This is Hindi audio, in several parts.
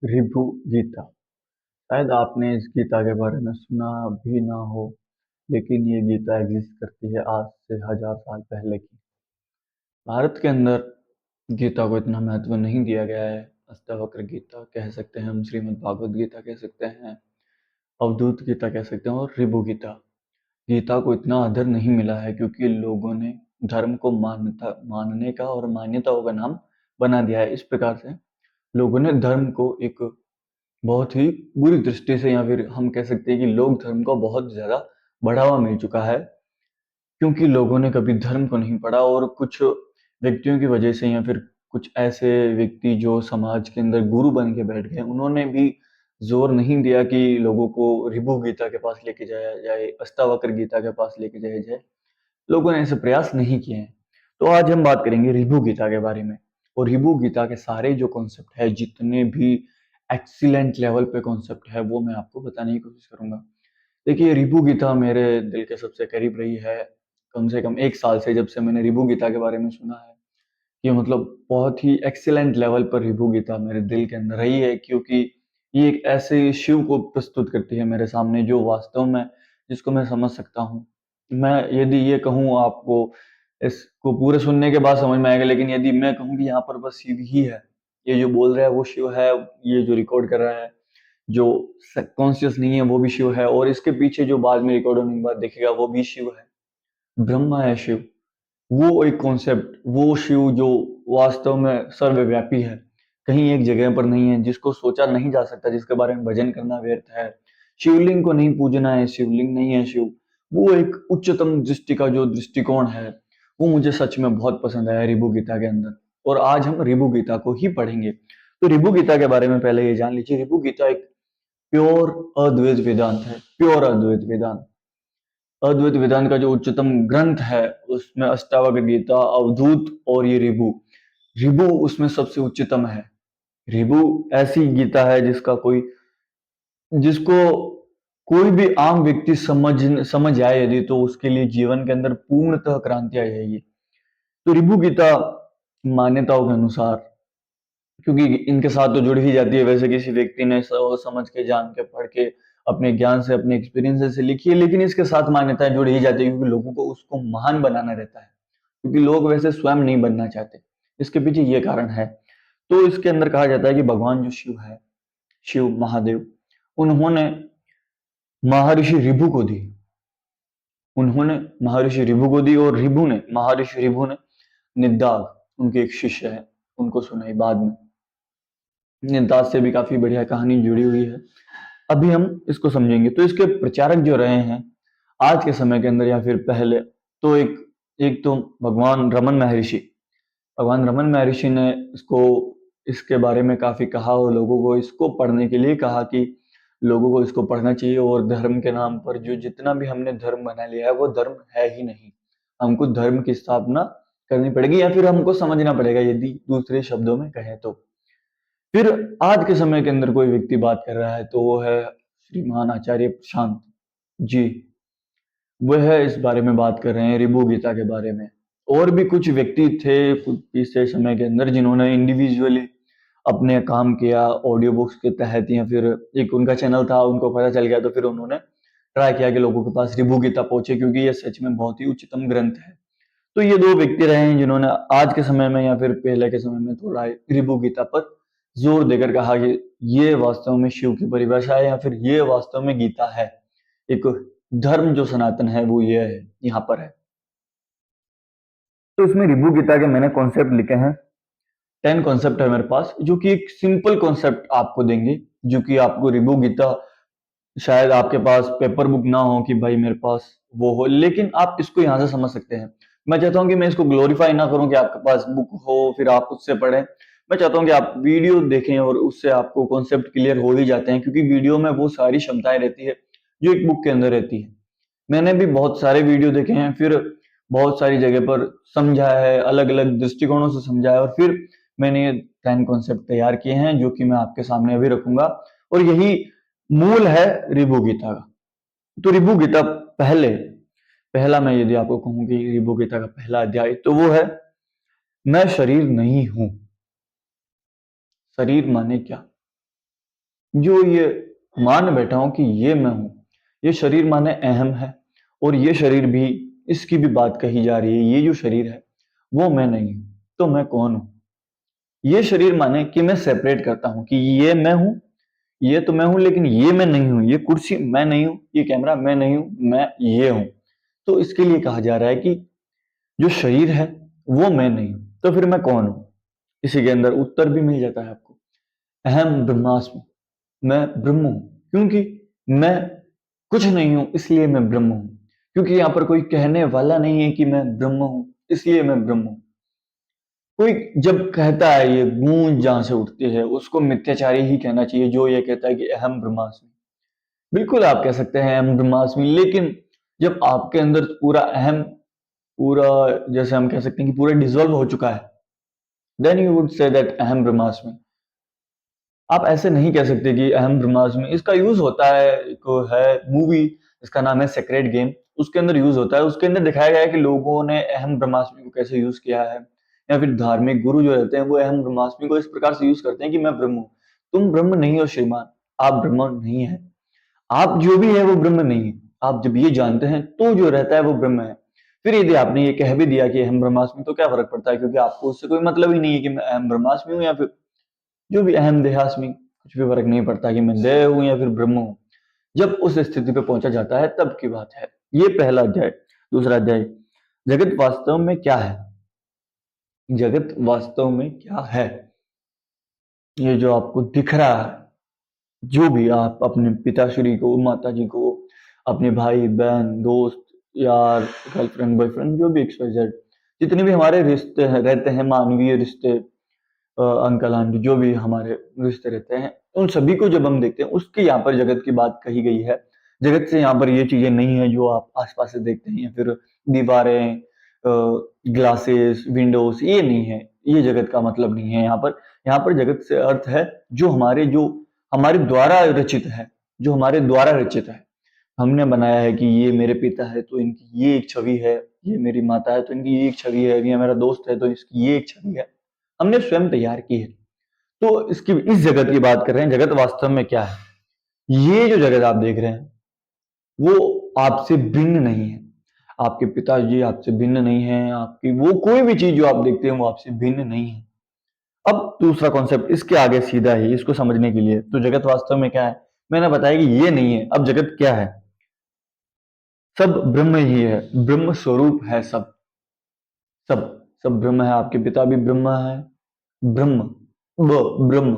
ऋभु गीता। शायद आपने इस गीता के बारे में सुना भी ना हो, लेकिन ये गीता एग्जिस्ट करती है आज से 1000 साल पहले की। भारत के अंदर गीता को इतना महत्व नहीं दिया गया है। अष्टावक्र गीता कह सकते हैं हम, श्रीमद् भागवत गीता कह सकते हैं, अवधूत गीता कह सकते हैं और ऋभु गीता। गीता को इतना आदर नहीं मिला है क्योंकि लोगों ने धर्म को मान्यता मानने का और मान्यताओं का नाम बना दिया है। इस प्रकार से लोगों ने धर्म को एक बहुत ही बुरी दृष्टि से, या फिर हम कह सकते हैं कि लोक धर्म को बहुत ज़्यादा बढ़ावा मिल चुका है, क्योंकि लोगों ने कभी धर्म को नहीं पढ़ा और कुछ व्यक्तियों की वजह से, या फिर कुछ ऐसे व्यक्ति जो समाज के अंदर गुरु बन के बैठ गए, उन्होंने भी जोर नहीं दिया कि लोगों को ऋभु गीता के पास लेके जाया जाए, अष्टावक्र गीता के पास लेके जाया जाए। लोगों ने ऐसे प्रयास नहीं किए हैं। तो आज हम बात करेंगे ऋभु गीता के बारे में। और ऋभु गीता के सारे जो कॉन्सेप्ट है, जितने भी एक्सीलेंट लेवल पे कॉन्सेप्ट है, वो मैं आपको बताने की कोशिश करूंगा। देखिए, ऋभु गीता मेरे दिल के सबसे करीब रही है। कम से कम 1 साल से, जब से मैंने ऋभु गीता के बारे में सुना है, कि मतलब बहुत ही एक्सीलेंट लेवल पर ऋभु गीता मेरे दिल के अंदर रही है, क्योंकि ये एक ऐसे शिव को प्रस्तुत करती है मेरे सामने जो वास्तव में, जिसको मैं समझ सकता हूँ। मैं यदि ये कहूँ आपको, इसको पूरे सुनने के बाद समझ में आएगा, लेकिन यदि मैं कहूँ कि यहाँ पर बस शिव ही है, ये जो बोल रहा है वो शिव है, ये जो रिकॉर्ड कर रहा है, जो कॉन्शियस नहीं है वो भी शिव है, और इसके पीछे जो बाद में रिकॉर्ड होने के बाद देखेगा वो भी शिव है। ब्रह्मा है शिव। वो एक कॉन्सेप्ट, वो शिव जो वास्तव में सर्वव्यापी है, कहीं एक जगह पर नहीं है, जिसको सोचा नहीं जा सकता, जिसके बारे में भजन करना व्यर्थ है। शिवलिंग को नहीं पूजना है, शिवलिंग नहीं है शिव। वो एक उच्चतम दृष्टि का जो दृष्टिकोण है, वो मुझे सच में बहुत पसंद आया ऋभु गीता के अंदर। और आज हम ऋभु गीता को ही पढ़ेंगे। तो ऋभु गीता के बारे में पहले ये जान लीजिए, ऋभु गीता एक प्योर अद्वैत वेदांत है। प्योर अद्वैत वेदांत। अद्वैत वेदांत का जो उच्चतम ग्रंथ है, उसमें अष्टावक्र गीता, अवधूत और ये ऋभु। ऋभु उसमें सबसे उच्चतम है। ऋभु ऐसी गीता है जिसको कोई भी आम व्यक्ति समझ जाए यदि, तो उसके लिए जीवन के अंदर पूर्णतः क्रांति आ जाएगी। तो ऋभु गीता मान्यताओं के अनुसार, क्योंकि इनके साथ तो जुड़ ही जाती है, वैसे किसी व्यक्ति ने सोच समझ के, जान के, पढ़ के, अपने ज्ञान से, अपने एक्सपीरियंस से लिखी है, लेकिन इसके साथ मान्यताएं जुड़ ही जाती है, क्योंकि लोगों को उसको महान बनाना रहता है, क्योंकि लोग वैसे स्वयं नहीं बनना चाहते। इसके पीछे ये कारण है। तो इसके अंदर कहा जाता है कि भगवान जो शिव है, शिव महादेव, उन्होंने महर्षि ऋभु को दी। उन्होंने महर्षि ऋभु को दी, और महर्षि ऋभु ने निदाग, उनके एक शिष्य है, उनको सुनाई बाद में। निदाग से भी काफी बढ़िया कहानी जुड़ी हुई है। अभी हम इसको समझेंगे। तो इसके प्रचारक जो रहे हैं आज के समय के अंदर, या फिर पहले, तो एक एक तो भगवान रमन महर्षि ने इसको, इसके बारे में काफी कहा, और लोगों को इसको पढ़ने के लिए कहा कि लोगों को इसको पढ़ना चाहिए। और धर्म के नाम पर जो जितना भी हमने धर्म बना लिया है, वो धर्म है ही नहीं। हमको धर्म की स्थापना करनी पड़ेगी, या फिर हमको समझना पड़ेगा, यदि दूसरे शब्दों में कहें तो। फिर आज के समय के अंदर कोई व्यक्ति बात कर रहा है, तो वो है श्रीमान आचार्य प्रशांत जी। वह इस बारे में बात कर रहे हैं, ऋभु गीता के बारे में। और भी कुछ व्यक्ति थे कुछ पिछले समय के अंदर, जिन्होंने इंडिविजुअली अपने काम किया ऑडियो बुक्स के तहत, या फिर एक उनका चैनल था, उनको पता चल गया, तो फिर उन्होंने ट्राई किया कि लोगों के पास ऋभु गीता पहुंचे, क्योंकि ये सच में बहुत ही उच्चतम ग्रंथ है। तो ये दो व्यक्ति रहे हैं जिन्होंने आज के समय में, या फिर पहले के समय में, थोड़ा ऋभु गीता पर जोर देकर कहा कि ये वास्तव में शिव की परिभाषा है, या फिर ये वास्तव में गीता है। एक धर्म जो सनातन है वो ये है, यहाँ पर है। तो इसमें ऋभु गीता के मैंने कॉन्सेप्ट लिखे हैं। 10 कॉन्सेप्ट है मेरे पास, जो कि एक सिंपल कॉन्सेप्ट आपको देंगे, जो कि आपको ऋभु गीता, शायद आपके पास पेपर बुक ना हो कि भाई मेरे पास वो हो, लेकिन आप इसको यहाँ से समझ सकते हैं। मैं चाहता हूँ कि मैं इसको ग्लोरीफाई ना करूँ कि आपके पास बुक हो फिर आप उससे पढ़ें। मैं चाहता हूँ कि आप वीडियो देखें, और उससे आपको कॉन्सेप्ट क्लियर हो ही जाते हैं, क्योंकि वीडियो में वो सारी क्षमताएं रहती है जो एक बुक के अंदर रहती है। मैंने भी बहुत सारे वीडियो देखे हैं, फिर बहुत सारी जगह पर समझा है, अलग अलग दृष्टिकोणों से समझा है, और फिर मैंने ये 10 कॉन्सेप्ट तैयार किए हैं, जो कि मैं आपके सामने अभी रखूंगा। और यही मूल है ऋभु गीता का। तो ऋभु गीता पहला मैं यदि आपको कहूं कि ऋभु गीता का पहला अध्याय, तो वो है, मैं शरीर नहीं हूं। शरीर माने क्या? जो ये मान बैठा हूं कि ये मैं हूं, ये शरीर माने अहम है, और ये शरीर भी, इसकी भी बात कही जा रही है, ये जो शरीर है वो मैं नहीं हूं। तो मैं कौन हूं? ये शरीर माने कि मैं सेपरेट करता हूं कि ये मैं हूं, ये तो मैं हूं, लेकिन ये मैं नहीं हूं, ये कुर्सी मैं नहीं हूं, ये कैमरा मैं नहीं हूं, मैं ये हूं। तो इसके लिए कहा जा रहा है कि जो शरीर है वो मैं नहीं हूं। तो फिर मैं कौन हूं? इसी के अंदर उत्तर भी मिल जाता है आपको। अहम ब्रह्मास्मि, मैं ब्रह्म हूं। क्योंकि मैं कुछ नहीं हूं, इसलिए मैं ब्रह्म हूं। क्योंकि यहां पर कोई कहने वाला नहीं है कि मैं ब्रह्म हूं, इसलिए मैं ब्रह्म हूं। कोई जब कहता है, ये गूंज जहां से उठती है, उसको मिथ्याचारी ही कहना चाहिए, जो ये कहता है कि अहम ब्रह्मास्मि। बिल्कुल आप कह सकते हैं अहम ब्रह्मास्मि, लेकिन जब आपके अंदर पूरा अहम, पूरा, जैसे हम कह सकते हैं कि पूरा डिसॉल्व हो चुका है, then you would say that अहम ब्रह्मास्मि। आप ऐसे नहीं कह सकते कि अहम ब्रह्मास्मि। इसका यूज होता है, एक है मूवी, इसका नाम है सेक्रेड गेम, उसके अंदर यूज होता है। उसके अंदर दिखाया गया है कि लोगों ने अहम ब्रह्मास्मि को कैसे यूज किया है, या फिर धार्मिक गुरु जो रहते हैं वो अहम ब्रह्मास्मि को इस प्रकार से यूज करते हैं कि मैं ब्रह्म हूं। तुम ब्रह्म नहीं हो श्रीमान, आप ब्रह्म नहीं है। आप जो भी है वो ब्रह्म नहीं है। आप जब ये जानते हैं तो जो रहता है वो ब्रह्म है। फिर यदि आपने ये कह भी दिया कि अहम ब्रह्मास्मि, तो क्या फर्क पड़ता है? क्योंकि आपको उससे कोई मतलब ही नहीं है कि मैं अहम ब्रह्मास्मि हूं या फिर जो भी अहम देहास्मि, कुछ भी फर्क नहीं पड़ता कि मैं देह हूं या फिर ब्रह्म हूं। जब उस स्थिति पे पहुंचा जाता है तब की बात है। ये पहला अध्याय। दूसरा अध्याय, जगत वास्तव में क्या है? जगत वास्तव में क्या है? ये जो आपको दिख रहा है, जो भी आप अपने पिताश्री को, माता जी को, अपने भाई बहन, दोस्त, यार, गर्लफ्रेंड, बॉयफ्रेंड, जो भी XYZ, जितने भी हमारे रिश्ते हैं, रहते हैं, मानवीय रिश्ते, अंकल आंटी, जो भी हमारे रिश्ते रहते हैं, उन सभी को जब हम देखते हैं, उसकी यहाँ पर जगत की बात कही गई है। जगत से यहाँ पर ये चीजें नहीं है जो आप आसपास से देखते हैं, या फिर दीवारें, ग्लासेस, विंडोज, ये नहीं है। ये जगत का मतलब नहीं है यहाँ पर। यहाँ पर जगत से अर्थ है जो हमारे द्वारा रचित है, जो हमारे द्वारा रचित है। हमने बनाया है कि ये मेरे पिता है तो इनकी ये एक छवि है, ये मेरी माता है तो इनकी ये एक छवि है, ये मेरा दोस्त है तो इसकी ये एक छवि है। हमने स्वयं तैयार की है। तो इसकी, इस जगत की बात कर रहे हैं। जगत वास्तव में क्या है? ये जो जगत आप देख रहे हैं वो आपसे भिन्न नहीं है। आपके पिताजी आपसे भिन्न नहीं है, आपकी वो कोई भी चीज जो आप देखते हैं वो आपसे भिन्न नहीं है। अब दूसरा कॉन्सेप्ट इसके आगे सीधा ही, इसको समझने के लिए, तो जगत वास्तव में क्या है? मैंने बताया कि ये नहीं है। अब जगत क्या है? सब ब्रह्म ही है, ब्रह्म स्वरूप है सब। सब सब ब्रह्म है। आपके पिता भी ब्रह्म है, ब्रह्म, ब्रह्म।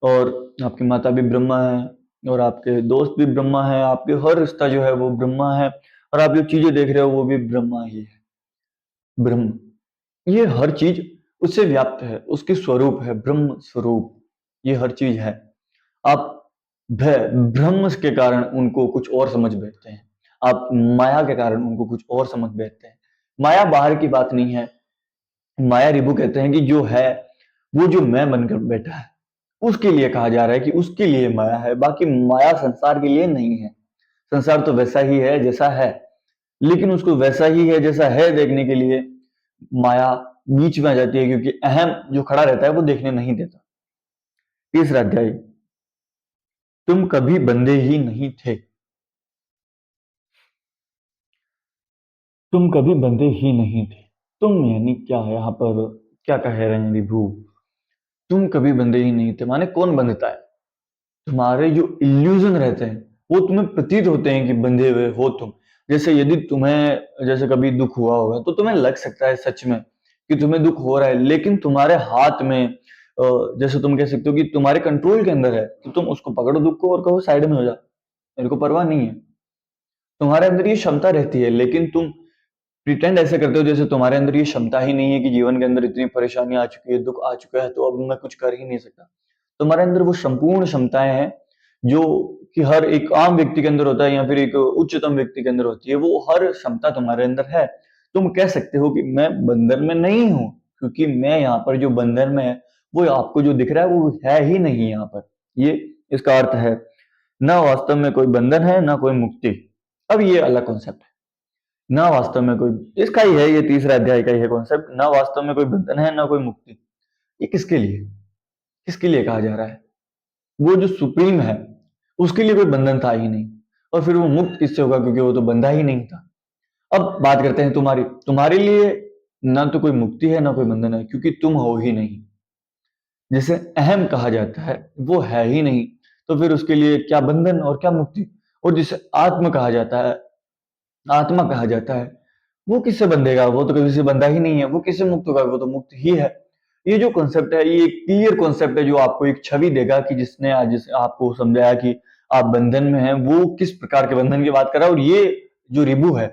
और आपकी माता भी ब्रह्मा है, और आपके दोस्त भी ब्रह्मा है, आपके हर रिश्ता जो है वो ब्रह्मा है, और आप जो चीजें देख रहे हो वो भी ब्रह्मा ही है। ब्रह्म, ये हर चीज उससे व्याप्त है, उसके स्वरूप है, ब्रह्म स्वरूप। ये हर चीज है। आप भय भ्रम के कारण उनको कुछ और समझ बैठते हैं, आप माया के कारण उनको कुछ और समझ बैठते हैं। माया बाहर की बात नहीं है। माया रिबू कहते हैं कि जो है वो जो मैं बनकर बैठा है, उसके लिए कहा जा रहा है कि उसके लिए माया है। बाकी माया संसार के लिए नहीं है। संसार तो वैसा ही है जैसा है, लेकिन उसको वैसा ही है जैसा है देखने के लिए माया बीच में आ जाती है, क्योंकि अहम जो खड़ा रहता है वो देखने नहीं देता। तीसरा अध्याय, तुम कभी बंधे ही नहीं थे। तुम कभी बंधे ही नहीं थे। तुम यानी क्या है यहाँ पर? क्या कह रहे हैं विभू? तुम कभी बंधे ही नहीं थे माने कौन बंधता है? तुम्हारे जो इल्यूजन रहते हैं वो तुम्हें प्रतीत होते हैं कि बंधे हुए हो तुम। जैसे यदि तुम्हें, जैसे कभी दुख हुआ होगा तो तुम्हें लग सकता है सच में कि तुम्हें दुख हो रहा है, लेकिन तुम्हारे हाथ में, जैसे तुम कह सकते हो कि तुम्हारे कंट्रोल के अंदर है, तो तुम उसको पकड़ो दुख को और कहो साइड में हो जा, मेरे को परवाह नहीं है। तुम्हारे अंदर ये क्षमता रहती है, लेकिन तुम प्रिटेंड ऐसे करते हो जैसे तुम्हारे अंदर ये क्षमता ही नहीं है, कि जीवन के अंदर इतनी परेशानी आ चुकी है, दुख आ चुका है, तो अब मैं कुछ कर ही नहीं सकता। तुम्हारे अंदर वो संपूर्ण क्षमताएं हैं जो कि हर एक आम व्यक्ति के अंदर होता है, या फिर एक उच्चतम व्यक्ति के अंदर होती है। वो हर क्षमता तुम्हारे अंदर है। तुम कह सकते हो कि मैं बंधन में नहीं हूं, क्योंकि मैं यहाँ पर जो बंधन में है वो आपको जो दिख रहा है वो है ही नहीं यहाँ पर। ये इसका अर्थ है, ना वास्तव में कोई बंधन है ना कोई मुक्ति। अब ये अलग कॉन्सेप्ट है। ना वास्तव में कोई, इसका ही है, ये तीसरा अध्याय का ही है कॉन्सेप्ट। ना वास्तव में कोई बंधन है ना कोई मुक्ति। ये किसके लिए, किसके लिए कहा जा रहा है? वो जो सुप्रीम है, उसके लिए कोई बंधन था ही नहीं। और फिर वो मुक्त किससे होगा, क्योंकि वो तो बंधा ही नहीं था। अब बात करते हैं तुम्हारी। तुम्हारे लिए ना तो कोई मुक्ति है ना कोई बंधन है, क्योंकि तुम हो ही नहीं। जिसे अहम कहा जाता है वो है ही नहीं, तो फिर उसके लिए क्या बंधन और क्या मुक्ति। और जिसे आत्म कहा जाता है, आत्मा कहा जाता है, वो किससे बंधेगा, वो तो कभी से बंधा ही नहीं है। वो किससे मुक्त होगा, वो तो मुक्त ही है। ये जो कॉन्सेप्ट है, ये एक क्लियर कॉन्सेप्ट है जो आपको एक छवि देगा कि जिसने आज जिस आपको समझाया कि आप बंधन में हैं, वो किस प्रकार के बंधन की बात कर रहा है। और ये जो रिबू है,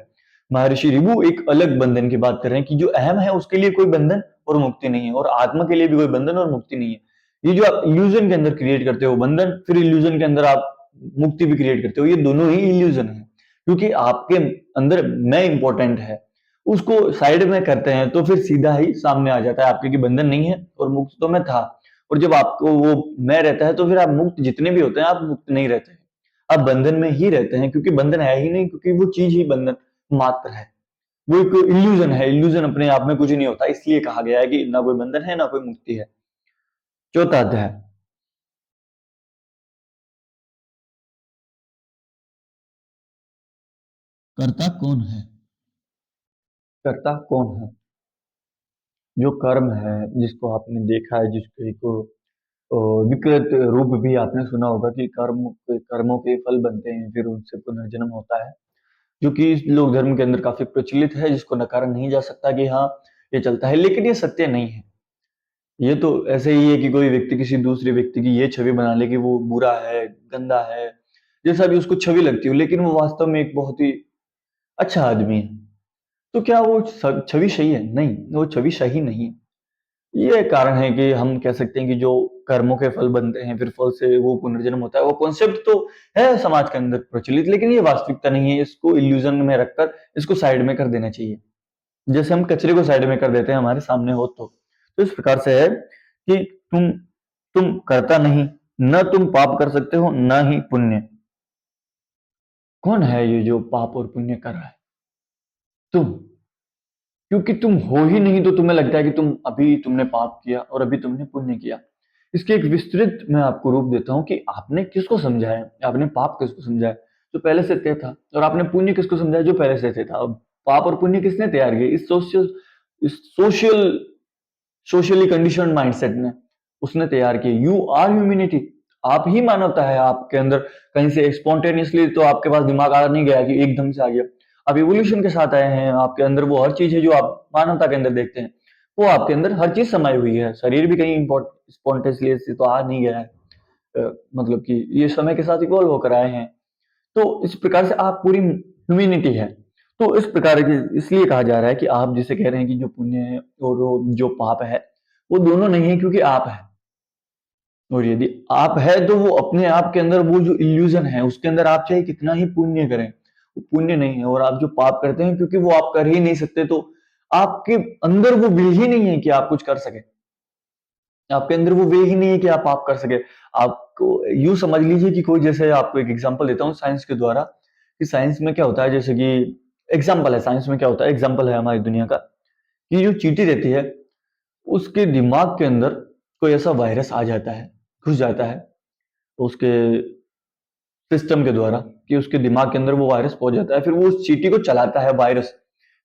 महर्षि रिबू एक अलग बंधन की बात कर रहे हैं कि जो अहम है उसके लिए कोई बंधन और मुक्ति नहीं है, और आत्मा के लिए भी कोई बंधन और मुक्ति नहीं है। ये जो आप इल्यूजन के अंदर क्रिएट करते हो बंधन, फिर इल्यूजन के अंदर आप मुक्ति भी क्रिएट करते हो, ये दोनों ही इल्यूजन है। क्योंकि आपके अंदर मैं इंपॉर्टेंट है, उसको साइड में करते हैं तो फिर सीधा ही सामने आ जाता है आपके कि बंधन नहीं है और मुक्त तो मैं था। और जब आपको वो मैं रहता है तो फिर आप मुक्त जितने भी होते हैं आप मुक्त नहीं रहते हैं, आप बंधन में ही रहते हैं, क्योंकि बंधन है ही नहीं, क्योंकि वो चीज ही बंधन मात्र है। वो एक इल्यूजन है, इल्यूजन अपने आप में कुछ नहीं होता, इसलिए कहा गया है कि ना कोई बंधन है ना कोई मुक्ति है। चौथा अध्याय। कर्ता कौन है। कर्ता कौन है। जो कर्म है, जिसको आपने देखा है, जिसको एक विकृत रूप भी आपने सुना होगा कि कर्मों के फल बनते हैं, फिर उनसे पुनर्जन्म होता है, जो कि इस लोक धर्म के अंदर काफी प्रचलित है, जिसको नकारा नहीं जा सकता कि हाँ ये चलता है, लेकिन ये सत्य नहीं है। ये तो ऐसे ही है कि कोई व्यक्ति किसी दूसरे व्यक्ति की ये छवि बना ले कि वो बुरा है, गंदा है, जैसा भी उसको छवि लगती हो, लेकिन वो वास्तव में एक बहुत ही अच्छा आदमी है। तो क्या वो छवि सही है? नहीं, वो छवि सही नहीं है। ये कारण है कि हम कह सकते हैं कि जो कर्मों के फल बनते हैं, फिर फल से वो पुनर्जन्म होता है, वो कॉन्सेप्ट तो है समाज के अंदर प्रचलित, लेकिन ये वास्तविकता नहीं है। इसको इल्यूजन में रखकर इसको साइड में कर देना चाहिए, जैसे हम कचरे को साइड में कर देते हैं हमारे सामने हो तो इस प्रकार से है कि तुम करता नहीं, न तुम पाप कर सकते हो न ही पुण्य। कौन है ये जो पाप और पुण्य कर रहा है? तुम। क्योंकि तुम हो ही नहीं, तो तुम्हें लगता है कि अभी तुमने पाप किया और अभी तुमने पुण्य किया। इसके एक विस्तृत मैं आपको रूप देता हूं कि आपने किसको समझा है। आपने पाप किसको समझा है, जो पहले से तय था, और आपने पुण्य किसको समझा है, जो पहले से तय था। अब पाप और पुण्य किसने तैयार किया? इस सोशली कंडीशनड माइंडसेट ने, उसने तैयार किया। यू आर ह्यूमैनिटी, आप ही मानवता है। आपके अंदर कहीं से स्पॉन्टेनियसली तो आपके पास दिमाग आ नहीं गया कि एकदम से आ गया। आप इवोल्यूशन के साथ आए हैं, आपके अंदर वो हर चीज है जो आप मानवता के अंदर देखते हैं, वो आपके अंदर हर चीज समाई हुई है। शरीर भी कहीं स्पॉन्टेनियसली तो आ नहीं गया है, मतलब कि ये समय के साथ इवॉल्व होकर आए हैं। तो इस प्रकार से आप पूरी ह्यूमैनिटी है। तो इस प्रकार की इसलिए कहा जा रहा है कि आप जिसे कह रहे हैं कि जो पुण्य है और वो जो पाप है, वो दोनों नहीं है, क्योंकि आप है। और यदि आप है तो वो अपने आप के अंदर वो जो इल्यूजन है उसके अंदर आप चाहे कितना ही पुण्य करें, वो पुण्य नहीं है। और आप जो पाप करते हैं, क्योंकि वो आप कर ही नहीं सकते, तो आपके अंदर वो विल ही नहीं है कि आप कुछ कर सके। आपके अंदर वो वे ही नहीं है कि आप पाप कर सके। आपको यूं समझ लीजिए कि कोई, जैसे आपको एक एग्जांपल देता हूँ साइंस के द्वारा, कि साइंस में क्या होता है, जैसे कि एग्जांपल है, साइंस में क्या होता है, एग्जांपल है हमारी दुनिया का, कि जो चींटी रहती है उसके दिमाग के अंदर कोई ऐसा वायरस आ जाता है, घुस जाता है उसके सिस्टम के द्वारा, कि उसके दिमाग के अंदर वो वायरस पहुंच जाता है। फिर वो उस चींटी को चलाता है वायरस।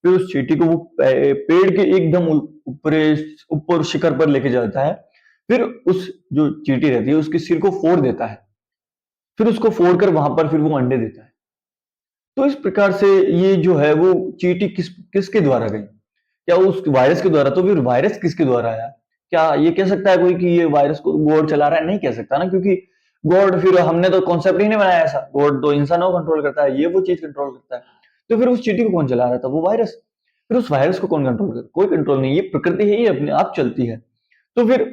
फिर उस चींटी को वो पेड़ के एकदम ऊपर ऊपर शिखर पर लेके जाता है। फिर उस जो चींटी रहती है उसके सिर को फोड़ देता है। फिर उसको फोड़कर वहां पर फिर वो अंडे देता है। तो इस प्रकार से ये जो है वो चींटी किसके द्वारा गई? क्या उस वायरस के द्वारा? तो फिर वायरस किसके द्वारा आया? क्या ये कह सकता है कोई कि ये वायरस को गॉड चला रहा है? नहीं कह सकता ना, क्योंकि गॉड, फिर हमने तो कॉन्सेप्ट ही नहीं बनाया ऐसा। गॉड तो इंसानों को कंट्रोल करता है, ये वो चीज कंट्रोल करता है। तो फिर उस चींटी को कौन चला रहा था? वो वायरस। फिर उस वायरस को कौन कंट्रोल करता? कोई कंट्रोल नहीं, ये प्रकृति है, ये अपने आप चलती है। तो फिर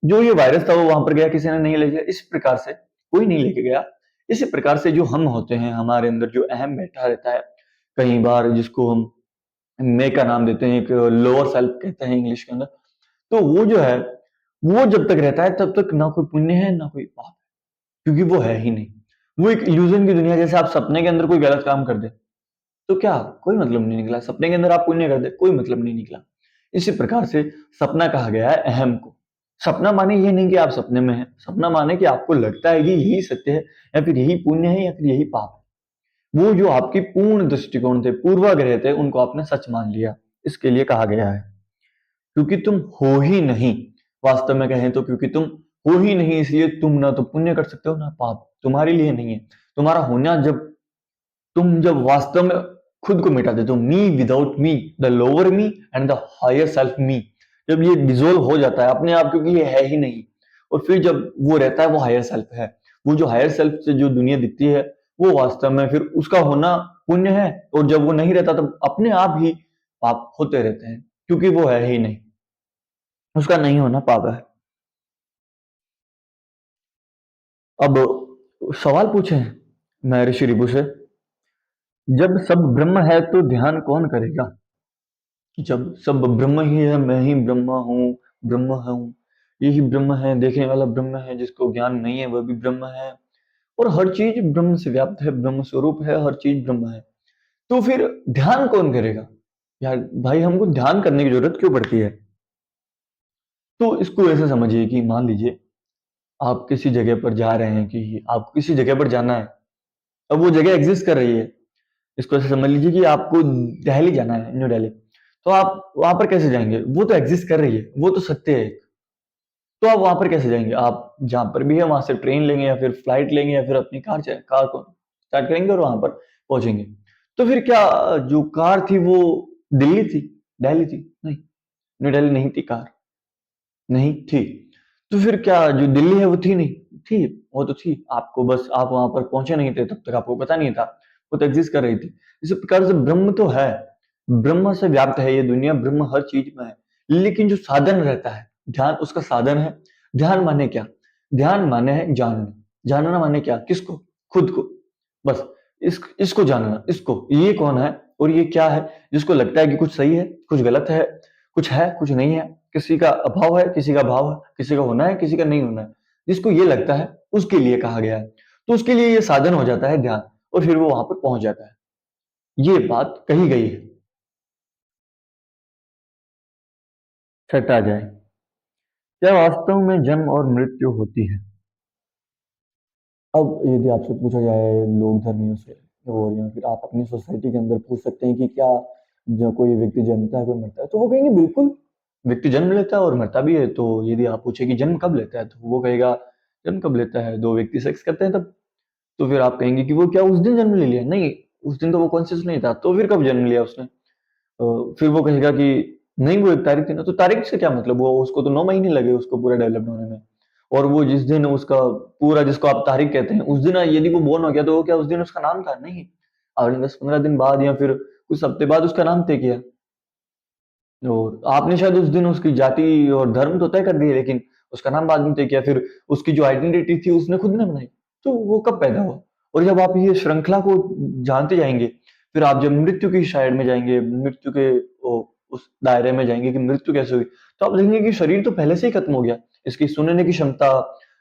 जो ये वायरस था वो वहां पर गया, किसी ने नहीं ले गया, इस प्रकार से कोई नहीं लेके गया। इसी प्रकार से जो हम होते हैं, हमारे अंदर जो अहम बैठा रहता है, कई बार जिसको हम मैं का नाम देते हैं, एक लोअर सेल्फ कहते हैं इंग्लिश के अंदर, तो वो जो है, वो जब तक रहता है तब तक ना कोई पुण्य है ना कोई पाप, क्योंकि वो है ही नहीं। वो एक इल्यूजन की दुनिया है। जैसे आप सपने के अंदर कोई गलत काम कर दे तो क्या कोई मतलब नहीं निकला, सपने के अंदर आप पुण्य कर दे कोई मतलब नहीं निकला। इसी प्रकार से सपना कहा गया है अहम को। सपना माने ये नहीं कि आप सपने में हैं, सपना माने कि आपको लगता है कि यही सत्य है, या फिर यही पुण्य है, या फिर यही पाप है। वो जो आपकी पूर्ण दृष्टिकोण थे, पूर्वाग्रह थे, उनको आपने सच मान लिया। इसके लिए कहा गया है, क्योंकि तुम हो ही नहीं। वास्तव में कहें तो क्योंकि तुम हो ही नहीं, इसलिए तुम ना तो पुण्य कर सकते हो ना पाप, तुम्हारे लिए नहीं है। तुम्हारा होना जब तुम जब वास्तव में खुद को मिटा देते हो, me without me, the lower me and the higher self me, जब ये डिजोल्व हो जाता है अपने आप, क्योंकि ये है ही नहीं, और फिर जब वो रहता है, वो हायर सेल्फ है। वो जो हायर सेल्फ से जो दुनिया दिखती है, वो वास्तव में फिर उसका होना पुण्य है, और जब वो नहीं रहता तब अपने आप ही पाप होते रहते हैं, क्योंकि वो है ही नहीं, उसका नहीं होना पाप है। अब सवाल पूछे मैं ऋषि रिपु से, जब सब ब्रह्म है तो ध्यान कौन करेगा? जब सब ब्रह्म ही है, मैं ही ब्रह्मा हूँ, ब्रह्म हूँ, यही ब्रह्म है, देखने वाला ब्रह्म है, जिसको ज्ञान नहीं है वह भी ब्रह्म है, और हर चीज ब्रह्म से व्याप्त है, ब्रह्म स्वरूप है, हर चीज ब्रह्म है। तो फिर ध्यान कौन करेगा? यार भाई, हमको ध्यान करने की जरूरत क्यों पड़ती है? तो इसको ऐसे समझिए कि मान लीजिए आप किसी जगह पर जा रहे हैं, कि आपको किसी जगह पर जाना है, अब वो जगह एग्जिस्ट कर रही है। इसको ऐसे समझ लीजिए कि आपको दिल्ली जाना है, न्यू दिल्ली, तो आप वहां पर कैसे जाएंगे? वो तो एग्जिस्ट कर रही है, वो तो सत्य है। तो आप वहां पर कैसे जाएंगे? आप जहां पर भी है वहां से ट्रेन लेंगे, या फिर फ्लाइट लेंगे, या फिर अपनी कार को स्टार्ट करेंगे और वहां पर पहुंचेंगे। तो फिर क्या जो कार थी वो दिल्ली थी, दिल्ली थी? नहीं, न्यू दिल्ली नहीं थी कार, नहीं थी। तो फिर क्या जो दिल्ली है वो थी? नहीं थी, वो तो थी। आपको बस, आप वहां पर पहुंचे नहीं थे, तब तक आपको पता नहीं था, वो तो एग्जिस्ट कर रही थी। इसी प्रकार से ब्रह्म तो है, ब्रह्म से व्याप्त है ये दुनिया, ब्रह्म हर चीज में है। लेकिन जो साधन रहता है, ध्यान उसका साधन है। ध्यान माने क्या? ध्यान माने है जानना। जानना माने क्या? किसको? खुद को। बस इसको जानना, इसको, ये कौन है और ये क्या है। जिसको लगता है कि कुछ सही है, कुछ गलत है, कुछ नहीं है, किसी का अभाव है, किसी का भाव है, किसी का होना है, किसी का नहीं होना है, जिसको ये लगता है, उसके लिए कहा गया है। तो उसके लिए ये साधन हो जाता है ध्यान, और फिर वो वहां पर पहुंच जाता है। ये बात कही गई है। छठा जाए, क्या वास्तव में जन्म और मृत्यु होती है? अब यदि आपसे पूछा जाए लोक धर्मियों से, और या फिर आप अपनी सोसाइटी के अंदर पूछ सकते हैं कि क्या जो कोई व्यक्ति जन्मता है, कोई मरता है, तो वो कहेंगे बिल्कुल, व्यक्ति जन्म लेता है और मरता भी है। तो यदि आप पूछे कि जन्म कब लेता है, तो वो कहेगा जन्म कब लेता है, दो व्यक्ति सेक्स करते हैं तब। तो फिर आप कहेंगे कि वो क्या उस दिन जन्म ले लिया? नहीं, उस दिन तो वो कॉन्शियस नहीं था, तो फिर कब जन्म लिया उसने? फिर वो कहेगा कि नहीं, वो एक तारीख थी ना। तो तारीख से क्या मतलब? वो उसको तो 9 महीने लगे उसको पूरा डेवलप होने में। और वो जिस दिन उसका पूरा, जिसको आप तारीख कहते हैं, उस दिन यदि वो बोर्न हो गया, तो वो क्या उस दिन उसका नाम था? नहीं, आपने 10-15 दिन बाद या फिर कुछ हफ्ते बाद उसका नाम तय किया। और आपने शायद उस दिन उसकी जाति और धर्म तो तय कर दिए, लेकिन उसका नाम बाद में तय किया। फिर उसकी जो आइडेंटिटी थी उसने खुद ने बनाई। तो वो कब पैदा हुआ? और जब आप ये श्रृंखला को जानते जाएंगे, फिर आप जब मृत्यु की साइड में जाएंगे, मृत्यु के उस दायरे में जाएंगे कि मृत्यु कैसे हुई, तो आप देखेंगे कि शरीर तो पहले से ही खत्म हो गया। इसकी सुनने की क्षमता,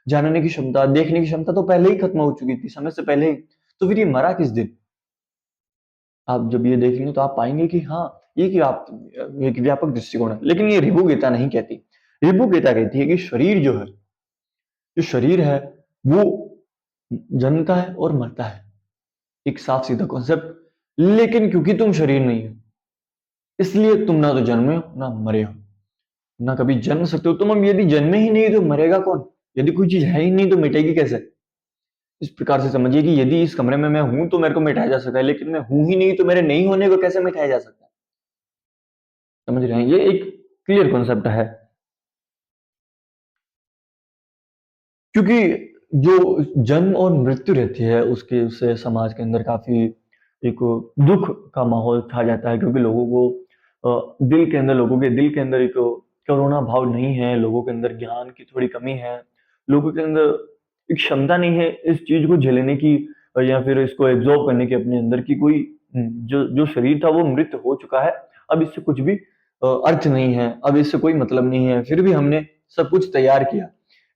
जानने की क्षमता, देखने की क्षमता तो पहले ही खत्म हो चुकी थी, समय से पहले ही। तो फिर ये मरा किस दिन? आप जब ये देखेंगे तो आप पाएंगे कि हाँ, ये कि आप एक व्यापक दृष्टिकोण है। लेकिन ये रिभु गीता नहीं कहती। रिभु गीता कहती है कि शरीर जो है, जो शरीर है, वो जन्मता है और मरता है, एक साफ सीधा कॉन्सेप्ट। लेकिन क्योंकि तुम शरीर नहीं हो, इसलिए तुम ना तो जन्मे हो ना मरे हो, ना कभी जन्म सकते हो। तुम अब यदि जन्मे ही नहीं तो मरेगा कौन? यदि कोई चीज है ही नहीं तो मिटेगी कैसे? इस प्रकार से समझिए कि यदि इस कमरे में मैं हूं तो मेरे को मिटाया जा सकता है, लेकिन मैं हूं ही नहीं तो मेरे नहीं होने को कैसे मिटाया जा सकता है? समझ रहे हैं? ये एक क्लियर कॉन्सेप्ट है। क्योंकि जो जन्म और मृत्यु रहती है, उसके उससे समाज के अंदर काफी एक दुख का माहौल छा जाता है, क्योंकि लोगों को दिल के अंदर, लोगों के दिल के अंदर एक करुणा भाव नहीं है, लोगों के अंदर ज्ञान की थोड़ी कमी है, लोगों के अंदर एक क्षमता नहीं है इस चीज को झेलने की, या फिर इसको एब्जॉर्ब करने की अपने अंदर की। कोई जो जो शरीर था वो मृत हो चुका है, अब इससे कुछ भी अर्थ नहीं है, अब इससे कोई मतलब नहीं है, फिर भी हमने सब कुछ तैयार किया।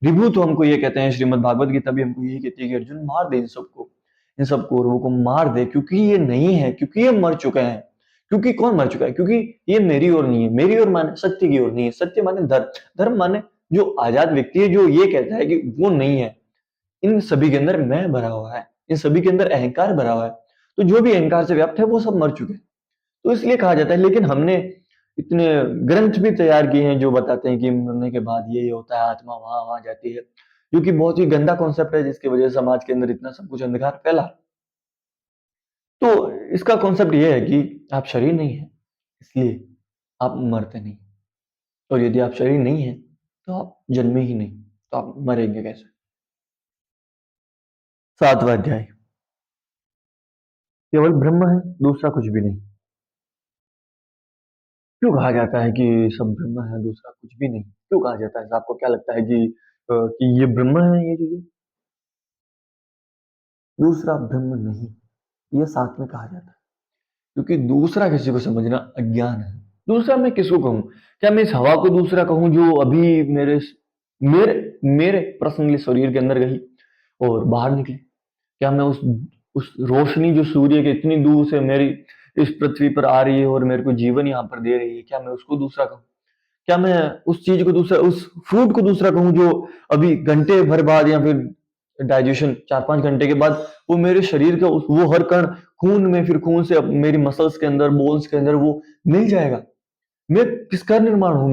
विभू तो हमको ये कहते हैं, श्रीमद् भागवत गीता भी हमको यही कहती है कि अर्जुन मार दे इन सबको, इन सब कौरवों को मार दे, क्योंकि ये नहीं है, क्योंकि ये मर चुके हैं। क्योंकि कौन मर चुका है? क्योंकि ये मेरी ओर नहीं है। मेरी ओर माने सत्य की ओर नहीं है। सत्य माने धर्म, धर्म माने जो आजाद व्यक्ति है, जो ये कहता है कि वो नहीं है, इन सभी के अंदर मैं भरा हुआ है, इन सभी के अंदर अहंकार भरा हुआ है, तो जो भी अहंकार से व्याप्त है वो सब मर चुके हैं। तो इसलिए कहा जाता है। लेकिन हमने इतने ग्रंथ भी तैयार किए हैं जो बताते हैं कि मरने के बाद ये होता है, आत्मा वहां वहां जाती है, जो कि बहुत ही गंदा कॉन्सेप्ट है, जिसकी वजह से समाज के अंदर इतना सब कुछ अंधकार फैला। तो इसका कॉन्सेप्ट ये है कि आप शरीर नहीं है, इसलिए आप मरते नहीं, और यदि आप शरीर नहीं है तो आप जन्मे ही नहीं, तो आप मरेंगे कैसे। 7वां अध्याय। केवल ब्रह्म है, दूसरा कुछ भी नहीं। क्यों कहा जाता है कि सब ब्रह्म है, दूसरा कुछ भी नहीं? क्यों कहा जाता है ऐसा? आपको क्या लगता है कि ये ब्रह्म है, ये चीजें दूसरा ब्रह्म नहीं, ये साथ में कहा जाता है? क्योंकि दूसरा किसी को समझना अज्ञान है। दूसरा मैं किसको कहूं? क्या मैं इस हवा को दूसरा कहूं जो अभी मेरे मेरे पर्सनली शरीर के अंदर गई और बाहर निकली? क्या मैं उस रोशनी जो सूर्य के इतनी दूर से मेरी इस पृथ्वी पर आ रही है और मेरे को जीवन यहाँ पर दे रही है, क्या मैं उसको दूसरा कहूं? क्या मैं उस चीज को दूसरा, उस फ्रूट को दूसरा कहूं जो अभी घंटे भर बाद या फिर डाइजेशन 4-5 घंटे के बाद वो मेरे शरीर का वो हर कण खून में, फिर खून से मेरी मसल्स के अंदर, बोन्स के अंदर वो मिल जाएगा? मैं किसका निर्माण हूँ?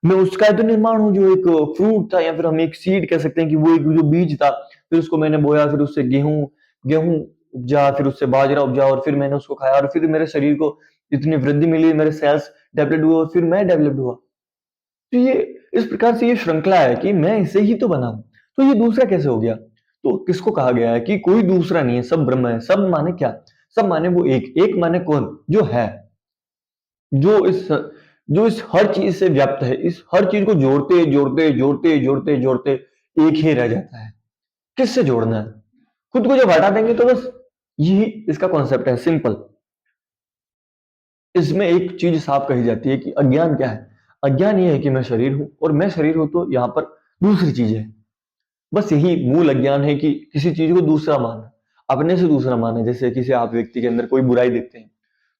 मैं उसका तो निर्माण हूँ जो एक फ्रूट था, या फिर हम एक सीड कह सकते हैं कि वो एक जो बीज था, फिर उसको मैंने बोया, फिर उससे गेहूं गेहूं उपजा, फिर उससे बाजरा उपजा, और फिर मैंने उसको खाया, और फिर मेरे शरीर को इतनी वृद्धि मिली, मेरे सेल्स डेवलप हुए, और फिर मैं डेवलप्ड हुआ। तो ये इस प्रकार से ये श्रृंखला है कि मैं इससे ही तो बना हूं। तो ये दूसरा कैसे हो गया? तो किसको कहा गया है कि कोई दूसरा नहीं है, सब ब्रह्म है? सब माने क्या? सब माने वो एक, एक माने कौन? जो है, जो इस जो इस हर चीज से व्याप्त है, इस हर चीज को जोड़ते जोड़ते जोड़ते जोड़ते जोड़ते एक ही रह जाता है। किससे जोड़ना है? खुद को जब हटा देंगे तो बस यही इसका कॉन्सेप्ट है, सिंपल। इसमें एक चीज साफ कही जाती है कि अज्ञान क्या है। अज्ञान ये है कि मैं शरीर हूं, और मैं शरीर हूं तो यहाँ पर दूसरी चीज है। बस यही मूल अज्ञान है कि किसी चीज को दूसरा मानना, अपने से दूसरा मानना। जैसे किसी आप व्यक्ति के अंदर कोई बुराई देखते हैं,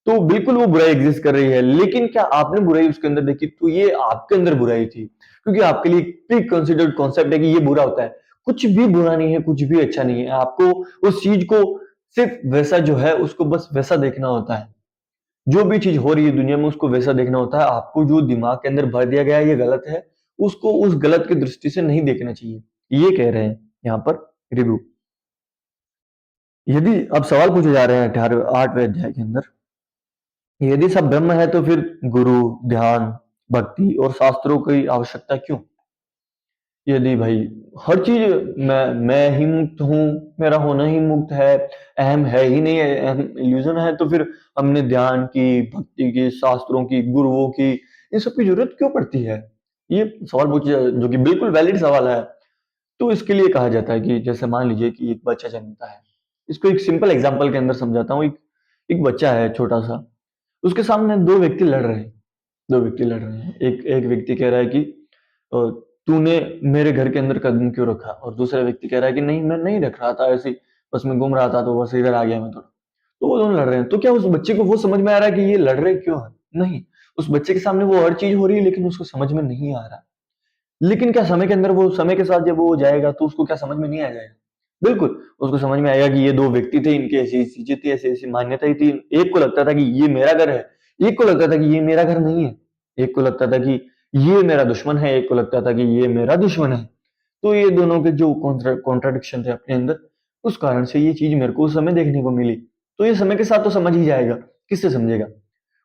तो बिल्कुल वो बुराई एग्जिस्ट कर रही है, लेकिन क्या आपने बुराई उसके अंदर देखी तो ये आपके अंदर बुराई थी, क्योंकि आपके लिए प्री कंसिडर्ड कॉन्सेप्ट है कि ये बुरा होता है। कुछ भी बुरा नहीं है, कुछ भी अच्छा नहीं है। आपको उस चीज को सिर्फ वैसा जो है उसको बस वैसा देखना होता है। जो भी चीज हो रही है दुनिया में उसको वैसा देखना होता है। आपको जो दिमाग के अंदर भर दिया गया है ये गलत है, उसको उस गलत की दृष्टि से नहीं देखना चाहिए, ये कह रहे हैं यहाँ पर रिव्यू। यदि अब सवाल पूछे जा रहे हैं 8वें अध्याय के अंदर, यदि सब ब्रह्म है तो फिर गुरु, ध्यान, भक्ति और शास्त्रों की आवश्यकता क्यों? यदि भाई हर चीज मैं ही मुक्त हूँ, मेरा होना ही मुक्त है, अहम है ही नहीं है, अहम इल्यूजन है, तो फिर हमने ध्यान की, भक्ति की, शास्त्रों की, गुरुओं की, इन सब की जरूरत क्यों पड़ती है? ये सवाल पूछे, जो कि बिल्कुल वैलिड सवाल है। तो इसके लिए कहा जाता है कि जैसे मान लीजिए कि एक बच्चा जन्मता है। इसको एक सिंपल एग्जांपल के अंदर समझाता हूँ। एक एक बच्चा है छोटा सा, उसके सामने दो व्यक्ति लड़ रहे हैं। दो व्यक्ति लड़ रहे हैं, एक एक व्यक्ति कह रहा है कि अ, तूने मेरे घर के अंदर कदम क्यों रखा, और दूसरा व्यक्ति कह रहा है कि नहीं, मैं नहीं रख रहा था, ऐसे ही बस मैं घूम रहा था तो बस इधर आ गया मैं थोड़ा। तो वो दोनों लड़ रहे हैं। तो क्या उस बच्चे को वो समझ में आ रहा है कि ये लड़ रहे क्यों है? नहीं। उस बच्चे के सामने वो हर चीज हो रही है, लेकिन उसको समझ में नहीं आ रहा। लेकिन क्या समय के अंदर, वो समय के साथ जब वो जाएगा तो उसको क्या समझ में नहीं आ जाएगा? बिल्कुल, उसको समझ में आएगा कि ये दो व्यक्ति थे, इनकी ऐसी चीजें थी, ऐसी ऐसी मान्यताएं थी। एक को लगता था कि ये मेरा घर है, एक को लगता था कि ये मेरा घर नहीं है। एक को लगता था कि ये मेरा दुश्मन है, एक को लगता था कि ये मेरा दुश्मन है। तो ये दोनों के जो कॉन्ट्राडिक्शन थे अपने अंदर, उस कारण से ये चीज मेरे को उस समय देखने को मिली। तो ये समय के साथ तो समझ ही जाएगा। किससे समझेगा?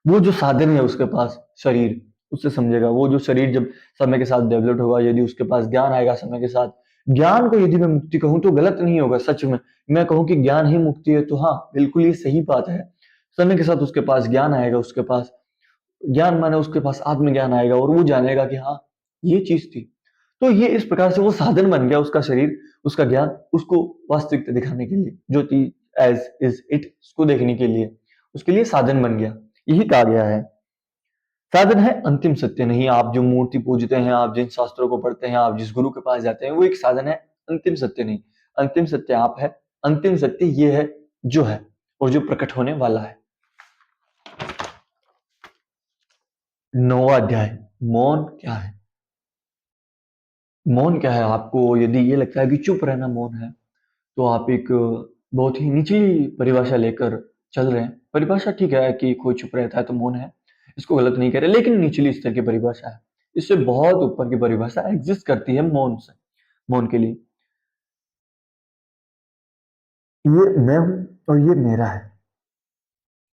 वो जो साधन है उसके पास, शरीर, उससे समझेगा। वो जो शरीर जब समय के साथ डेवलप होगा, यदि उसके पास ज्ञान आएगा समय के साथ, ज्ञान को यदि मैं मुक्ति कहूं तो गलत नहीं होगा। सच में मैं कहूं कि ज्ञान ही मुक्ति है, तो हाँ बिल्कुल ये सही बात है। समय के साथ उसके पास ज्ञान आएगा, उसके पास ज्ञान माने उसके पास आत्मज्ञान आएगा, और वो जानेगा कि हाँ ये चीज थी। तो ये इस प्रकार से वो साधन बन गया, उसका शरीर, उसका ज्ञान उसको वास्तविकता दिखाने के लिए, जो थी एज इज इट, उसको देखने के लिए, उसके लिए साधन बन गया। यही कहा गया है। साधन है, अंतिम सत्य नहीं। आप जो मूर्ति पूजते हैं, आप जिन शास्त्रों को पढ़ते हैं, आप जिस गुरु के पास जाते हैं, वो एक साधन है, अंतिम सत्य नहीं। अंतिम सत्य आप है, अंतिम सत्य ये है जो है, और जो प्रकट होने वाला है। 9वां अध्याय, मौन क्या है? मौन क्या है? आपको यदि ये लगता है कि चुप रहना मौन है, तो आप एक बहुत ही निचली परिभाषा लेकर चल रहे हैं। परिभाषा ठीक है कि कोई चुप रहता है तो मौन है, इसको गलत नहीं कह रहे, लेकिन निचली स्तर की परिभाषा है। इससे बहुत ऊपर की परिभाषा एग्जिस्ट करती है मौन से, मौन के लिए। ये मैं हूँ और ये मेरा है।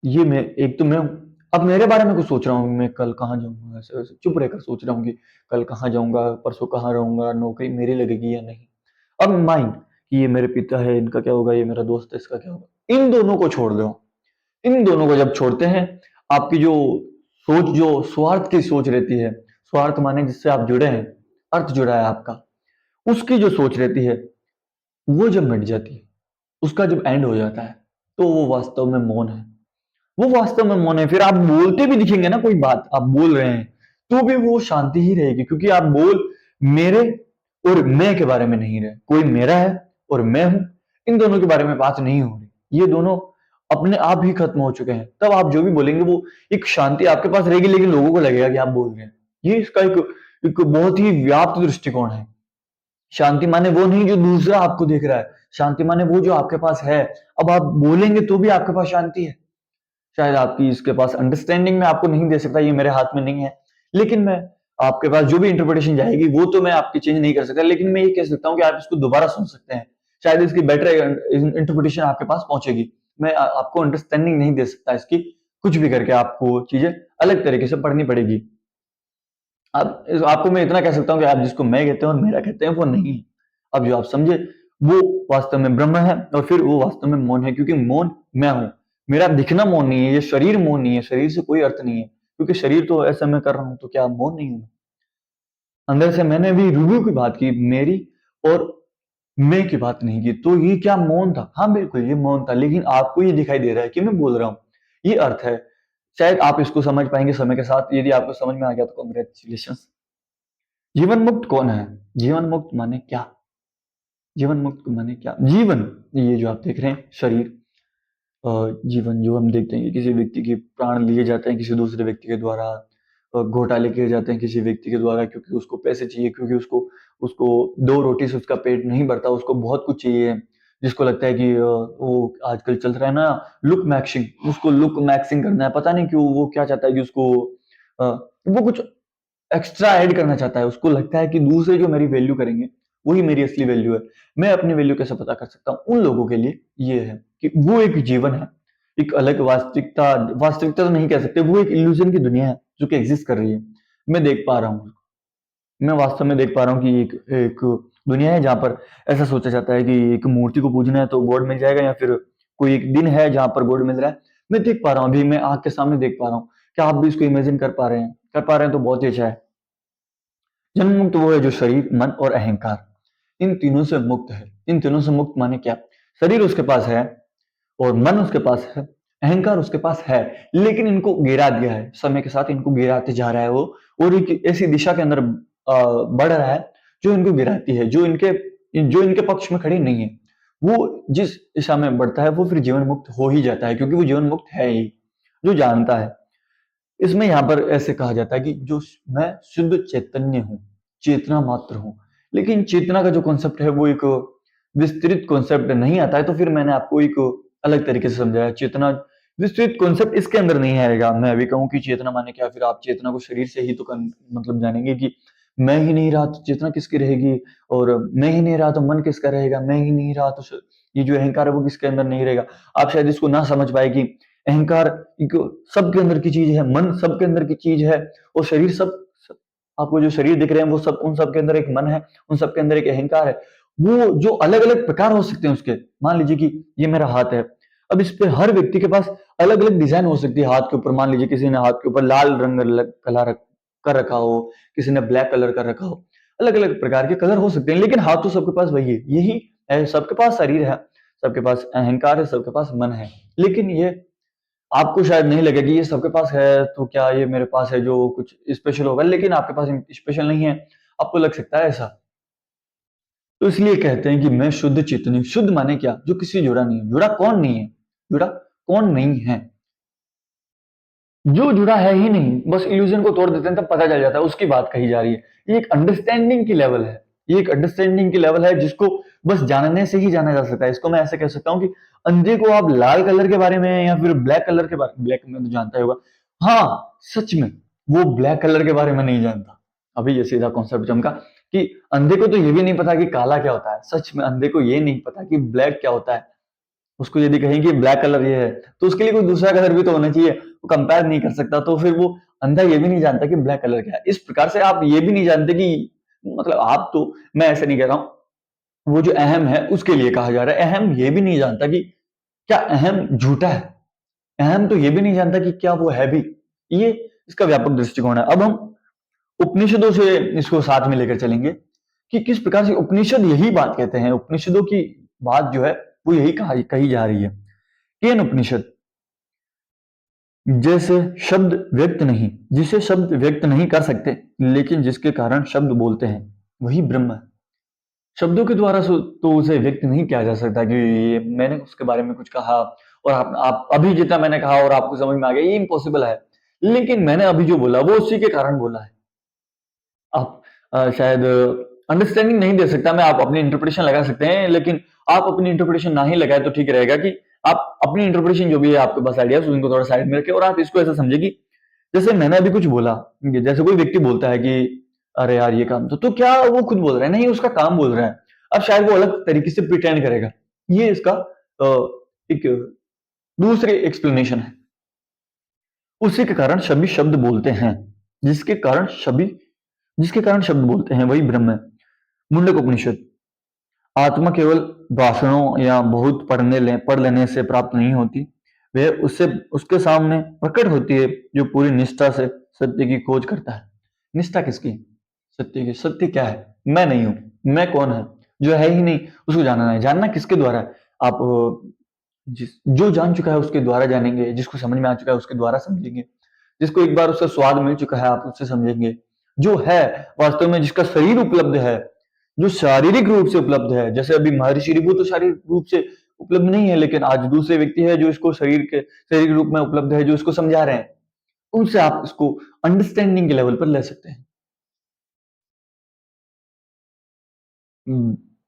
ये मैं, एक तो मैं हूँ। अब मेरे बारे में कुछ सोच रहा हूँ, मैं कल कहाँ जाऊंगा, ऐसे वैसे चुप रहकर सोच रहा हूँ कि कल कहाँ जाऊंगा, परसों कहाँ रहूंगा, नौकरी मेरी लगेगी या नहीं। अब माइंड कि ये मेरे पिता है, इनका क्या होगा, ये मेरा दोस्त है, इसका क्या होगा, इन दोनों को छोड़ दो। इन दोनों को जब छोड़ते हैं, आपकी जो सोच, जो स्वार्थ की सोच रहती है, स्वार्थ माने जिससे आप जुड़े हैं, अर्थ जुड़ा है आपका, उसकी जो सोच रहती है, वो जब मिट जाती है, उसका जब एंड हो जाता है, तो वो वास्तव में मौन है। वो वास्तव में मौन है। फिर आप बोलते भी दिखेंगे ना, कोई बात आप बोल रहे हैं, तो भी वो शांति ही रहेगी, क्योंकि आप बोल मेरे और मैं के बारे में नहीं रहे। कोई मेरा है और मैं हूं, इन दोनों के बारे में बात नहीं हो रही। ये दोनों अपने आप ही खत्म हो चुके हैं। तब आप जो भी बोलेंगे वो एक शांति आपके पास रहेगी, लेकिन लोगों को लगेगा कि आप बोल रहे हैं। ये इसका एक बहुत ही व्याप्त दृष्टिकोण है। शांति माने वो नहीं जो दूसरा आपको देख रहा है, शांति माने वो जो आपके पास है। अब आप बोलेंगे तो भी आपके पास शांति है। शायद आपकी इसके पास अंडरस्टैंडिंग में आपको नहीं दे सकता, ये मेरे हाथ में नहीं है, लेकिन मैं आपके पास जो भी इंटरप्रिटेशन जाएगी वो तो मैं आपकी चेंज नहीं कर सकता, लेकिन मैं ये कह सकता हूँ कि आप इसको दोबारा सुन सकते हैं। शायद इसकी बेटर इंटरप्रिटेशन आपके पास पहुंचेगी। मैं आपको अंडरस्टैंडिंग नहीं दे सकता इसकी, कुछ भी करके आपको चीजें अलग तरीके से पढ़नी पड़ेगी। अब आपको मैं इतना कह सकता हूँ कि आप जिसको मैं कहते हैं और मेरा कहते हैं वो नहीं है। अब जो आप समझे वो वास्तव में ब्रह्म है, और फिर वो वास्तव में मौन है, क्योंकि मौन मैं हूं। मेरा दिखना मौन नहीं है, ये शरीर मौन नहीं है, शरीर से कोई अर्थ नहीं है, क्योंकि शरीर तो ऐसा मैं कर रहा हूं, तो क्या मौन नहीं हूं? अंदर से मैंने अभी रिव्यू की बात की, मेरी और मैं की बात नहीं की, तो ये क्या मौन था? हाँ बिल्कुल ये मौन था, लेकिन आपको ये दिखाई दे रहा है कि मैं बोल रहा हूँ। ये अर्थ है। शायद आप इसको समझ पाएंगे समय के साथ। यदि आपको समझ में आ गया तो कॉन्ग्रेचुलेशन। जीवन मुक्त कौन है? जीवन मुक्त माने क्या? जीवन मुक्त माने क्या? जीवन, ये जो आप देख रहे हैं शरीर, जीवन जो हम देखते हैं कि किसी व्यक्ति के प्राण लिए जाते हैं किसी दूसरे व्यक्ति के द्वारा, घोटाले किए जाते हैं किसी व्यक्ति के द्वारा, क्योंकि उसको पैसे चाहिए, क्योंकि उसको उसको दो रोटी से उसका पेट नहीं भरता, उसको बहुत कुछ चाहिए। जिसको लगता है कि वो आजकल चल रहा है ना, लुक मैक्सिंग, उसको लुक मैक्सिंग करना है। पता नहीं क्यों वो क्या चाहता है कि उसको वो कुछ एक्स्ट्रा ऐड करना चाहता है। उसको लगता है कि दूसरे जो मेरी वैल्यू करेंगे वही मेरी असली वैल्यू है। मैं अपनी वैल्यू कैसे पता कर सकता हूँ? उन लोगों के लिए ये है कि वो एक जीवन है, एक अलग वास्तविकता। वास्तविकता तो नहीं कह सकते, वो एक इल्यूजन की दुनिया है जो कि एग्जिस्ट कर रही है। मैं देख पा रहा हूँ, मैं वास्तव में देख पा रहा हूँ कि एक एक दुनिया है जहाँ पर ऐसा सोचा जाता है कि एक मूर्ति को पूजना है तो गॉड मिल जाएगा, या फिर कोई एक दिन है जहाँ पर गॉड मिल रहा है। मैं देख पा रहा हूँ, अभी मैं आंख के सामने देख पा रहा हूँ। क्या आप भी इसको इमेजिन कर पा रहे हैं? कर पा रहे हैं तो बहुत ही अच्छा है। जन्म मुक्त वो है जो शरीर, मन और अहंकार इन तीनों से मुक्त है। इन तीनों से मुक्त माने क्या? शरीर उसके पास है और मन उसके पास है, अहंकार उसके पास है, लेकिन इनको गिरा दिया है। समय के साथ इनको गिराते जा रहा है वो, और एक ऐसी दिशा के अंदर बढ़ रहा है जो इनको गिराती है, जो इनके पक्ष में खड़ी नहीं है। वो जिस दिशा में बढ़ता है वो फिर जीवन मुक्त हो ही जाता है, क्योंकि वो जीवन मुक्त है ही, जो जानता है। इसमें यहाँ पर ऐसे कहा जाता है कि जो मैं शुद्ध चैतन्य हूँ, चेतना मात्र हूँ। लेकिन चेतना का जो कॉन्सेप्ट है वो एक विस्तृत कॉन्सेप्ट नहीं आता है, तो फिर मैंने आपको एक अलग तरीके से समझाया। चेतना विस्तृत कॉन्सेप्ट इसके अंदर नहीं आएगा। मैं अभी कहूँ कि चेतना माने क्या, फिर आप चेतना को शरीर से ही तो मतलब जानेंगे कि मैं ही नहीं रहा तो चेतना किसकी रहेगी, और मैं ही नहीं रहा तो मन किसका रहेगा, मैं ही नहीं रहा तो ये जो अहंकार है वो किसके अंदर नहीं रहेगा। आप शायद इसको ना समझ पाए कि अहंकार एक सबके अंदर की चीज है, मन सबके अंदर की चीज है, और शरीर आपको जो शरीर दिख रहे हैं वो सब, उन सब के अंदर एक मन है, उन सब के अंदर एक अहंकार है। वो जो अलग अलग प्रकार हो सकते हैं उसके। मान लीजिए कि ये मेरा हाथ है, अब इस पे हर व्यक्ति के पास अलग अलग डिजाइन हो सकती है हाथ के ऊपर। मान लीजिए किसी ने हाथ के ऊपर लाल रंग कलर कर रखा हो, किसी ने ब्लैक कलर कर रखा हो। अलग अलग प्रकार के कलर हो सकते हैं, लेकिन हाथ तो सबके पास वही है। यही है, सबके पास शरीर है, सबके पास अहंकार है, सबके पास मन है। लेकिन ये आपको शायद नहीं लगे कि ये सबके पास है तो क्या ये मेरे पास है जो कुछ स्पेशल होगा, लेकिन आपके पास स्पेशल नहीं है। आपको लग सकता है ऐसा। तो इसलिए कहते हैं कि मैं शुद्ध चेतन हूं। शुद्ध माने क्या? जो किसी जुड़ा नहीं है। जुड़ा कौन नहीं है? जुड़ा कौन नहीं है? जो जुड़ा है ही नहीं, बस इल्यूजन को तोड़ देते हैं तब पता चल जाता है उसकी बात कही जा रही है। ये एक अंडरस्टैंडिंग की लेवल है। ये एक अंडरस्टैंडिंग की लेवल है जिसको बस जानने से ही जाना जा सकता है। इसको मैं ऐसे कह सकता हूँ कि अंधे को आप लाल कलर के बारे में या फिर ब्लैक कलर के बारे, ब्लैक में तो जानता ही होगा, हाँ सच में वो ब्लैक कलर के बारे में नहीं जानता। अभी ये सीधा कॉन्सेप्ट चमका कि अंधे को तो ये भी नहीं पता कि काला क्या होता है। सच में अंधे को ये नहीं पता कि ब्लैक क्या होता है। उसको यदि कहें कि ब्लैक कलर ये है तो उसके लिए कोई दूसरा कलर भी तो होना चाहिए, वो कंपेयर नहीं कर सकता, तो फिर वो अंधा ये भी नहीं जानता कि ब्लैक कलर क्या है। इस प्रकार से आप ये भी नहीं जानते कि, मतलब आप तो, मैं ऐसे नहीं कह रहा हूं, वो जो अहम है उसके लिए कहा जा रहा है, अहम ये भी नहीं जानता कि क्या अहम झूठा है, अहम तो ये भी नहीं जानता कि क्या वो है भी। ये इसका व्यापक दृष्टिकोण है। अब हम उपनिषदों से इसको साथ में लेकर चलेंगे कि किस प्रकार से उपनिषद यही बात कहते हैं। उपनिषदों की बात जो है वो यही कही जा रही है। केन उपनिषद, जैसे शब्द व्यक्त नहीं, जिसे शब्द व्यक्त नहीं कर सकते लेकिन जिसके कारण शब्द बोलते हैं, वही ब्रह्म है। शब्दों के द्वारा तो उसे व्यक्त नहीं किया जा सकता कि ये मैंने उसके बारे में कुछ कहा और आप अभी जितना मैंने कहा और आपको समझ में आ गया, ये इम्पॉसिबल है। लेकिन मैंने अभी जो बोला वो उसी के कारण बोला है। आप शायद अंडरस्टैंडिंग नहीं दे सकता मैं, आप अपनी इंटरप्रिटेशन लगा सकते हैं, लेकिन आप अपनी इंटरप्रिटेशन ना ही लगाए तो ठीक रहेगा कि आप अपनी इंटरप्रिटेशन जो भी है आपके पास आइडिया उनको थोड़ा साइड में रखें और आप इसको ऐसा समझे कि जैसे मैंने अभी कुछ बोला, जैसे कोई व्यक्ति बोलता है कि अरे यार ये काम तो क्या वो खुद बोल रहा है? नहीं, उसका काम बोल रहा है। अब शायद वो अलग तरीके से प्रिटेंड करेगा। ये इसका एक दूसरे एक्सप्लेनेशन है। उसी के कारण सभी शब्द बोलते हैं, जिसके कारण सभी जिसके कारण शब्द बोलते हैं वही ब्रह्म है। मुंडक उपनिषद, आत्मा केवल भाषणों या बहुत पढ़ लेने से प्राप्त नहीं होती, वह उससे उसके सामने प्रकट होती है जो पूरी निष्ठा से सत्य की खोज करता है। निष्ठा किसकी? सत्य की। सत्य क्या है? मैं नहीं हूं। मैं कौन है? जो है ही नहीं उसको जानना है। जानना किसके द्वारा है? आप जो जान चुका है उसके द्वारा जानेंगे, जिसको समझ में आ चुका है उसके द्वारा समझेंगे, जिसको एक बार उसका स्वाद मिल चुका है आप उससे समझेंगे, जो है वास्तव में, जिसका शरीर उपलब्ध है, जो शारीरिक रूप से उपलब्ध है। जैसे अभी महर्षि रिभु तो शारीरिक रूप से उपलब्ध नहीं है, लेकिन आज दूसरे व्यक्ति है जो इसको शरीर रूप में उपलब्ध है, जो इसको समझा रहे हैं। उनसे आप इसको अंडरस्टैंडिंग के लेवल पर ले सकते हैं।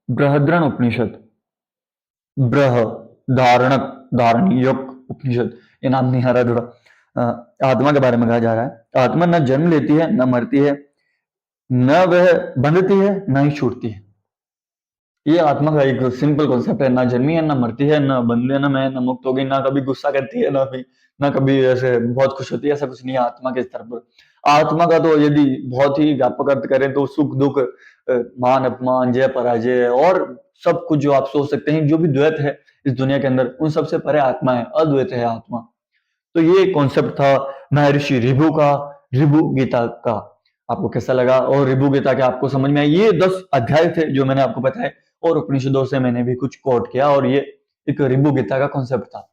बृहद्रन उपनिषद, ब्रह धारणक धारणीयक उपनिषद, ये नाम नहीं आ रहा थोड़ा। आत्मा के बारे में कहा जा रहा है। आत्मा न जन्म लेती है न मरती है, न वह बंधती है न ही छूटती है। ये आत्मा का एक सिंपल कॉन्सेप्ट है। ना जन्मी है, ना मरती है, ना बंधे, ना मैं, ना मुक्त होगी, ना कभी गुस्सा करती है, ना कभी ऐसे बहुत खुश होती है। ऐसा कुछ नहीं है आत्मा के स्तर पर। आत्मा का तो यदि बहुत ही व्यापक अर्थ करें तो सुख दुख, मान अपमान, जय पराजय और सब कुछ जो आप सोच सकते हैं, जो भी द्वैत है इस दुनिया के अंदर, उन सबसे परे आत्मा है, अद्वैत है आत्मा। तो ये कॉन्सेप्ट था महर्षि रिभु का, रिभु गीता का। आपको कैसा लगा? और रिभु गीता के आपको समझ में आए? ये 10 अध्याय थे जो मैंने आपको बताए और उपनिषदों से मैंने भी कुछ कोट किया, और ये एक रिभु गीता का कॉन्सेप्ट था।